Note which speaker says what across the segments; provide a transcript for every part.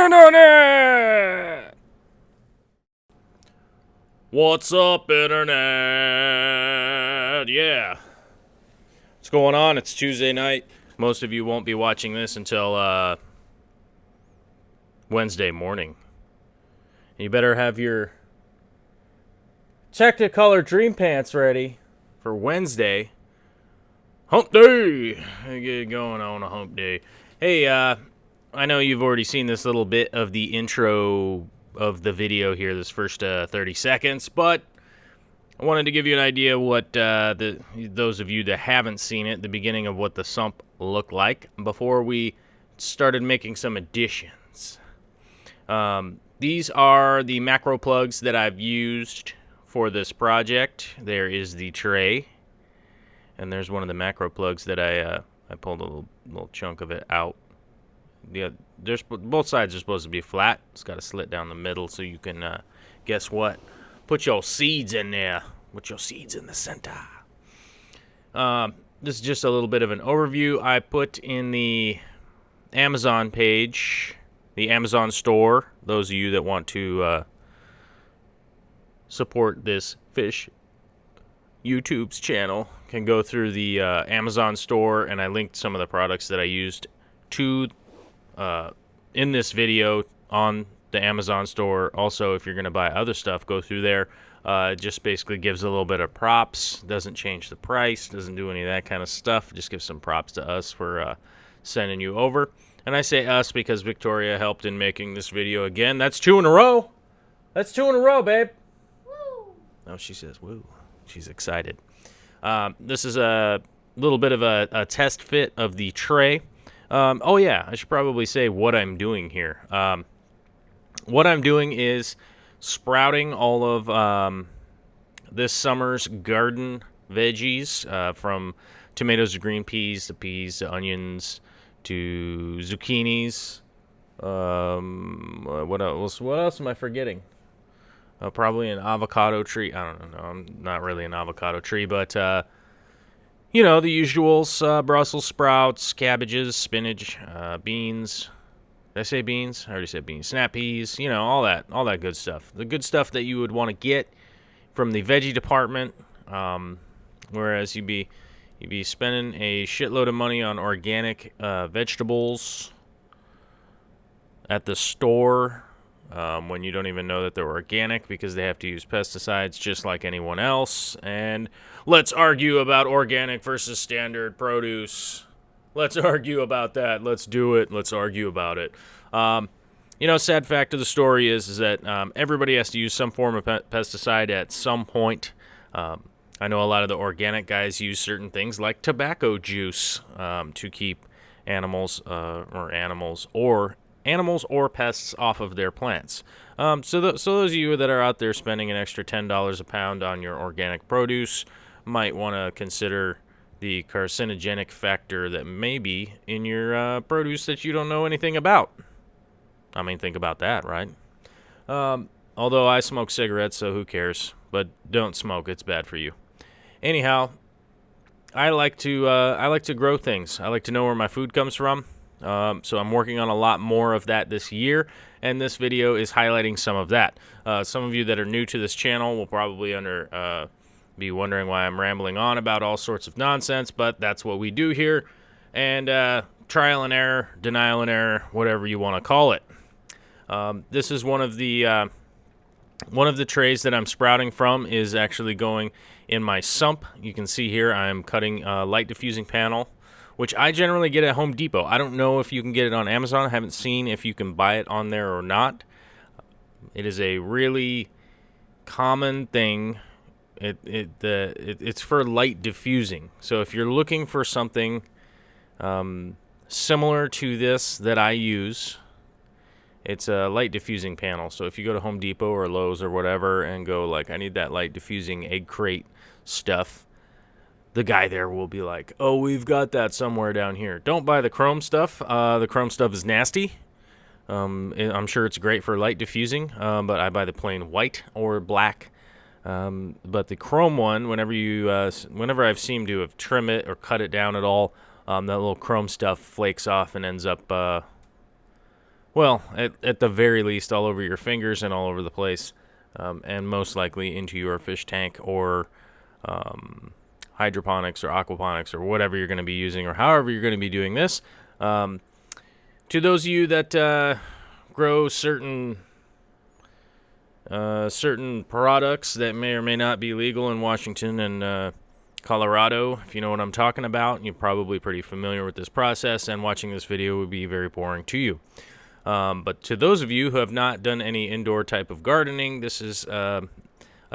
Speaker 1: Internet! What's up, Internet? Yeah. What's going on? It's Tuesday night. Most of you won't be watching this until Wednesday morning. You better have your Technicolor Dream Pants ready for Wednesday. Hump Day! Get going on a hump day. Hey, I know you've already seen this little bit of the intro of the video here, this first 30 seconds, but I wanted to give you an idea what those of you that haven't seen it, the beginning of what the sump looked like before we started making some additions. These are the macro plugs that I've used for this project. There is the tray, and there's one of the macro plugs that I pulled a little chunk of it out. There's both sides are supposed to be flat. It's got a slit down the middle, so you can guess what? Put your seeds in there. Put your seeds in the center. This is just a little bit of an overview. I put in the Amazon page, the Amazon store. Those of you that want to support this fish YouTube's channel can go through the Amazon store, and I linked some of the products that I used to in this video on the Amazon store. Also, if you're going to buy other stuff, go through there. It just basically gives a little bit of props. Doesn't change the price. Doesn't do any of that kind of stuff. Just gives some props to us for sending you over. And I say us because Victoria helped in making this video again. That's 2 in a row. That's 2 in a row, babe. Woo. Oh, she says woo. She's excited. This is a little bit of a test fit of the tray. Oh, yeah, I should probably say what I'm doing here. What I'm doing is sprouting all of this summer's garden veggies, from tomatoes to green peas to onions to zucchinis. What else am I forgetting? Probably an avocado tree. I don't know. I'm not really an avocado tree, but you know, the usuals, Brussels sprouts, cabbages, spinach, beans. Did I say beans? I already said beans. Snap peas, you know, all that good stuff. The good stuff that you would want to get from the veggie department, whereas you'd be spending a shitload of money on organic vegetables at the store, when you don't even know that they're organic because they have to use pesticides just like anyone else. And let's argue about organic versus standard produce. Let's argue about that. Let's do it. Let's argue about it. You know, sad fact of the story is that everybody has to use some form of pesticide at some point. I know a lot of the organic guys use certain things like tobacco juice to keep animals or pests off of their plants. So those of you that are out there spending an extra $10 a pound on your organic produce might want to consider the carcinogenic factor that may be in your produce that you don't know anything about. I mean, think about that, right? Although I smoke cigarettes, so who cares? But don't smoke; it's bad for you. Anyhow, I like to grow things. I like to know where my food comes from. So I'm working on a lot more of that this year, and this video is highlighting some of that. Some of you that are new to this channel will probably be wondering why I'm rambling on about all sorts of nonsense, but that's what we do here. And trial and error, denial and error, whatever you want to call it. This is one of the trays that I'm sprouting from is actually going in my sump. You can see here I'm cutting a light diffusing panel, which I generally get at Home Depot. I don't know if you can get it on Amazon. I haven't seen if you can buy it on there or not. It is a really common thing. It's for light diffusing. So if you're looking for something similar to this that I use, it's a light diffusing panel. So if you go to Home Depot or Lowe's or whatever and go like, I need that light diffusing egg crate stuff, the guy there will be like, oh, we've got that somewhere down here. Don't buy the chrome stuff. The chrome stuff is nasty. I'm sure it's great for light diffusing, but I buy the plain white or black. But the chrome one, whenever I've seemed to have trimmed it or cut it down at all, that little chrome stuff flakes off and ends up Well, at the very least, all over your fingers and all over the place, and most likely into your fish tank or hydroponics or aquaponics or whatever you're going to be using or however you're going to be doing this. To those of you that grow certain products that may or may not be legal in Washington and Colorado, if you know what I'm talking about, you're probably pretty familiar with this process, and watching this video would be very boring to you. But to those of you who have not done any indoor type of gardening, this is a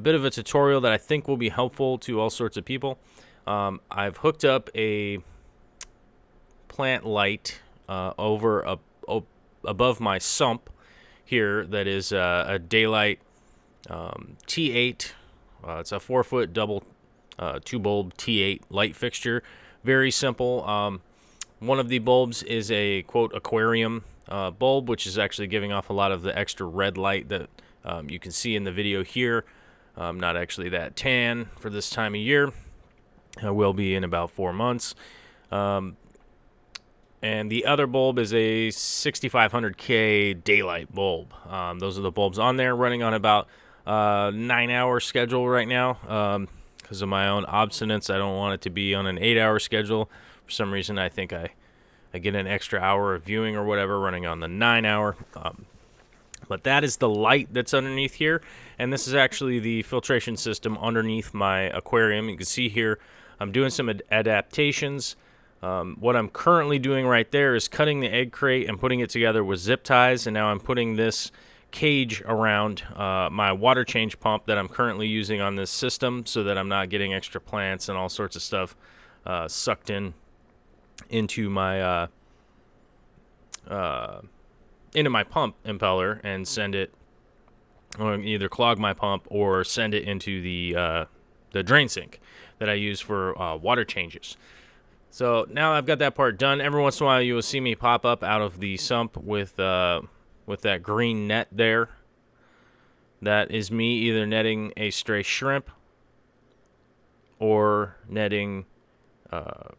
Speaker 1: bit of a tutorial that I think will be helpful to all sorts of people. I've hooked up a plant light above my sump here that is a daylight T8. It's a 4-foot double 2-bulb T8 light fixture. Very simple. One of the bulbs is a, quote, aquarium bulb, which is actually giving off a lot of the extra red light that you can see in the video here. Not actually that tan for this time of year. I will be in about 4 months. And the other bulb is a 6500K daylight bulb. Those are the bulbs on there, running on about 9-hour schedule right now. Because of my own obstinance, I don't want it to be on an 8-hour schedule. For some reason, I think I get an extra hour of viewing or whatever running on the 9-hour. But that is the light that's underneath here. And this is actually the filtration system underneath my aquarium. You can see here I'm doing some adaptations. What I'm currently doing right there is cutting the egg crate and putting it together with zip ties. And now I'm putting this cage around my water change pump that I'm currently using on this system so that I'm not getting extra plants and all sorts of stuff sucked into my pump impeller and send it, or either clog my pump or send it into the drain sink that I use for water changes. So now I've got that part done. Every once in a while you will see me pop up out of the sump with that green net there. That is me either netting a stray shrimp or netting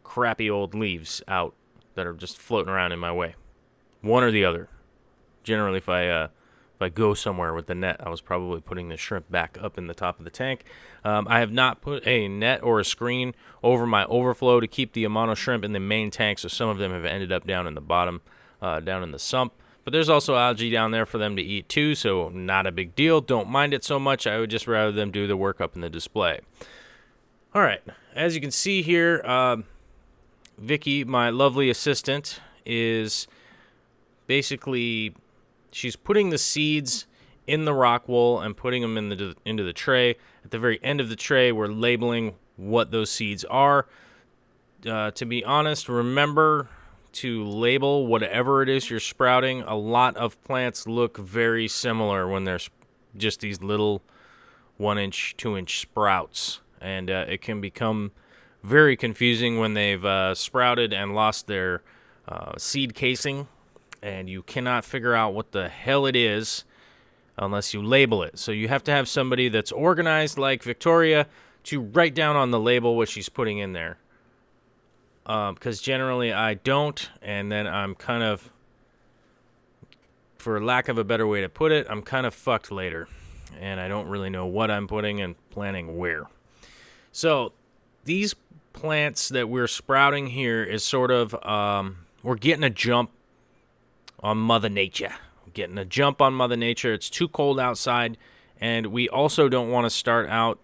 Speaker 1: crappy old leaves out that are just floating around in my way. One or the other. Generally, if I go somewhere with the net, I was probably putting the shrimp back up in the top of the tank. I have not put a net or a screen over my overflow to keep the amount of shrimp in the main tank, so some of them have ended up down in the bottom, down in the sump. But there's also algae down there for them to eat too, so not a big deal. Don't mind it so much. I would just rather them do the work up in the display. All right, as you can see here, Vicky, my lovely assistant, is basically, she's putting the seeds in the rock wool and putting them into the tray. At the very end of the tray, we're labeling what those seeds are. To be honest, remember to label whatever it is you're sprouting. A lot of plants look very similar when they're just these little 1-inch, 2-inch sprouts. And it can become very confusing when they've sprouted and lost their seed casing. And you cannot figure out what the hell it is unless you label it. So you have to have somebody that's organized like Victoria to write down on the label what she's putting in there. Because generally I don't, and then I'm kind of, for lack of a better way to put it, I'm kind of fucked later. And I don't really know what I'm putting and planning where. So these plants that we're sprouting here is sort of, we're getting a jump on Mother Nature. Getting a jump on Mother Nature. It's too cold outside, and we also don't want to start out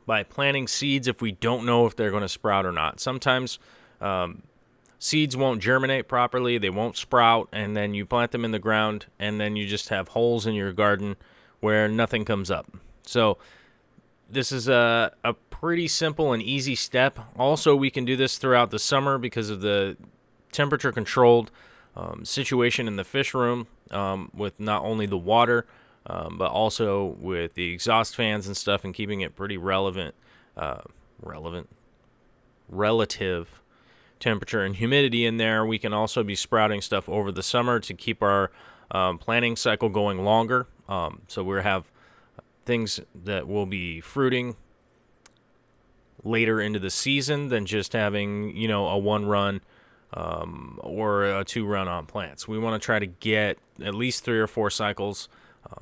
Speaker 1: by planting seeds if we don't know if they're going to sprout or not. Sometimes seeds won't germinate properly, they won't sprout, and then you plant them in the ground, and then you just have holes in your garden where nothing comes up. So this is a pretty simple and easy step. Also, we can do this throughout the summer because of the temperature-controlled situation in the fish room, with not only the water, but also with the exhaust fans and stuff, and keeping it pretty relative temperature and humidity in there. We can also be sprouting stuff over the summer to keep our planting cycle going longer. So we have things that will be fruiting later into the season than just having, a one-run or a 2 run-on plants. We want to try to get at least 3 or 4 cycles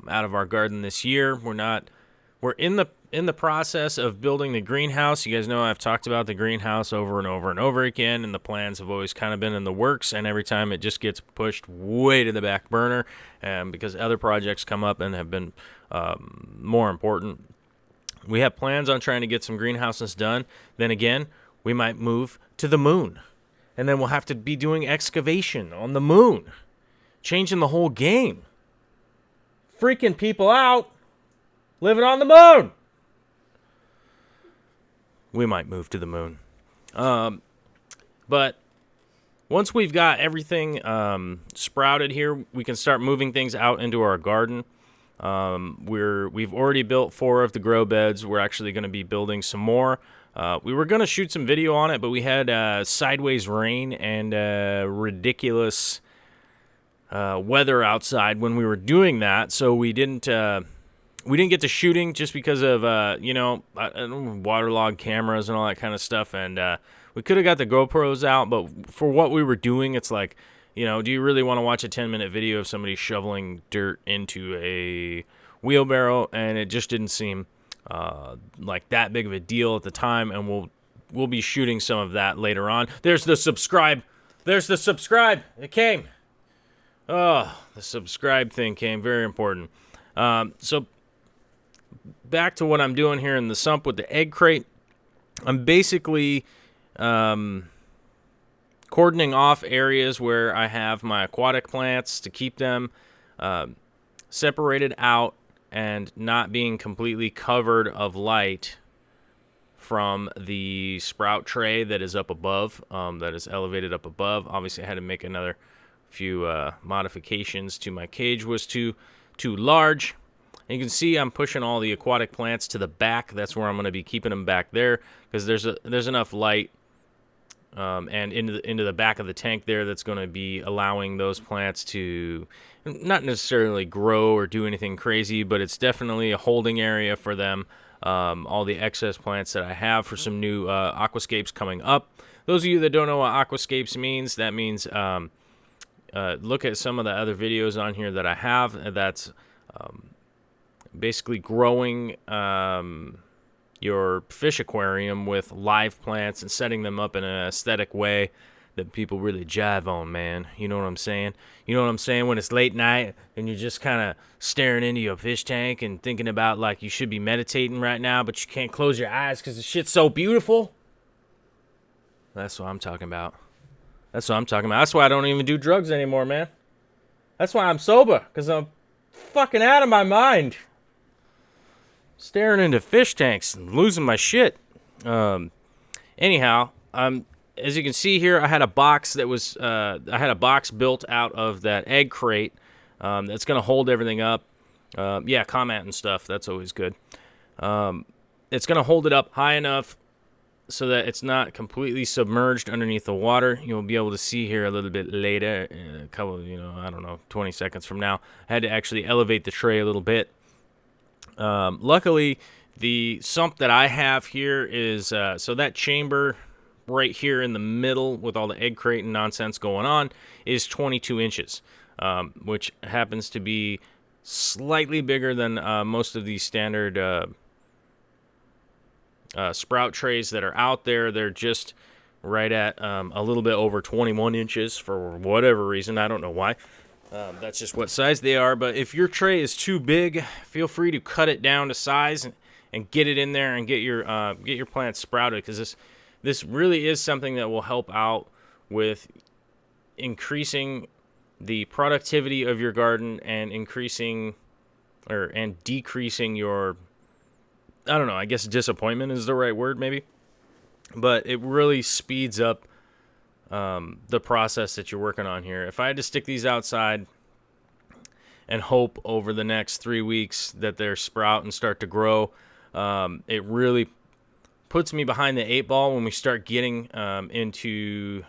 Speaker 1: out of our garden this year. We're in the process of building the greenhouse. You guys know I've talked about the greenhouse over and over and over again, and the plans have always kind of been in the works, and every time it just gets pushed way to the back burner because other projects come up and have been more important. We have plans on trying to get some greenhouses done. Then again, we might move to the moon, and then we'll have to be doing excavation on the moon, changing the whole game, freaking people out, living on the moon. We might move to the moon. But once we've got everything sprouted here, we can start moving things out into our garden. We've already built 4 of the grow beds. We're actually going to be building some more. We were going to shoot some video on it, but we had sideways rain and ridiculous weather outside when we were doing that, so we didn't get to shooting just because of waterlogged cameras and all that kind of stuff, and we could have got the GoPros out, but for what we were doing, it's like, do you really want to watch a 10-minute video of somebody shoveling dirt into a wheelbarrow? And it just didn't seem like that big of a deal at the time, and we'll be shooting some of that later on. There's the subscribe. It came. Oh, the subscribe thing came. Very important. So back to what I'm doing here in the sump with the egg crate. I'm basically cordoning off areas where I have my aquatic plants to keep them separated out and not being completely covered of light from the sprout tray that is up above, that is elevated up above. Obviously, I had to make another few modifications to my cage. Was too large. And you can see I'm pushing all the aquatic plants to the back. That's where I'm going to be keeping them back there, because there's enough light and into the back of the tank there that's going to be allowing those plants to not necessarily grow or do anything crazy, but it's definitely a holding area for them. All the excess plants that I have for some new aquascapes coming up. Those of you that don't know what aquascapes means, that means look at some of the other videos on here that I have. That's basically growing your fish aquarium with live plants and setting them up in an aesthetic way that people really jive on, man. You know what I'm saying? You know what I'm saying? When it's late night and you're just kind of staring into your fish tank and thinking about like you should be meditating right now, but you can't close your eyes because the shit's so beautiful. That's what I'm talking about. That's why I don't even do drugs anymore, man. That's why I'm sober, because I'm fucking out of my mind. Staring into fish tanks and losing my shit. Anyhow, as you can see here, I had a box that was built out of that egg crate that's going to hold everything up. Comment and stuff. That's always good. It's going to hold it up high enough so that it's not completely submerged underneath the water. You'll be able to see here a little bit later, a couple, 20 seconds from now. I had to actually elevate the tray a little bit. Luckily, the sump that I have here is, so that chamber right here in the middle with all the egg crate and nonsense going on is 22 inches, which happens to be slightly bigger than most of these standard sprout trays that are out there. They're just right at a little bit over 21 inches for whatever reason. I don't know why. That's just what size they are. But if your tray is too big, feel free to cut it down to size and get it in there and get your plants sprouted, because this really is something that will help out with increasing the productivity of your garden and decreasing your, I don't know, I guess disappointment is the right word maybe. But it really speeds up the process that you're working on here. If I had to stick these outside and hope over the next 3 weeks that they're sprout and start to grow, it really puts me behind the 8 ball when we start getting into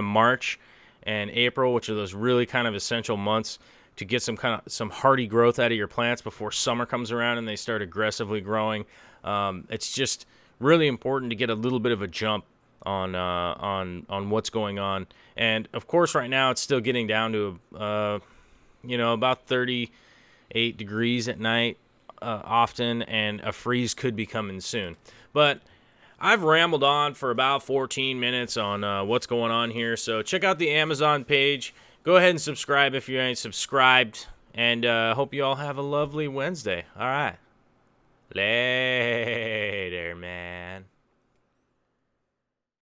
Speaker 1: March and April, which are those really kind of essential months to get some hardy growth out of your plants before summer comes around and they start aggressively growing. It's just really important to get a little bit of a jump on what's going on. And of course, right now it's still getting down to about 38 degrees at night often, and a freeze could be coming soon. But I've rambled on for about 14 minutes on what's going on here. So check out the Amazon page. Go ahead and subscribe if you ain't subscribed. And hope you all have a lovely Wednesday. All right. Later, man.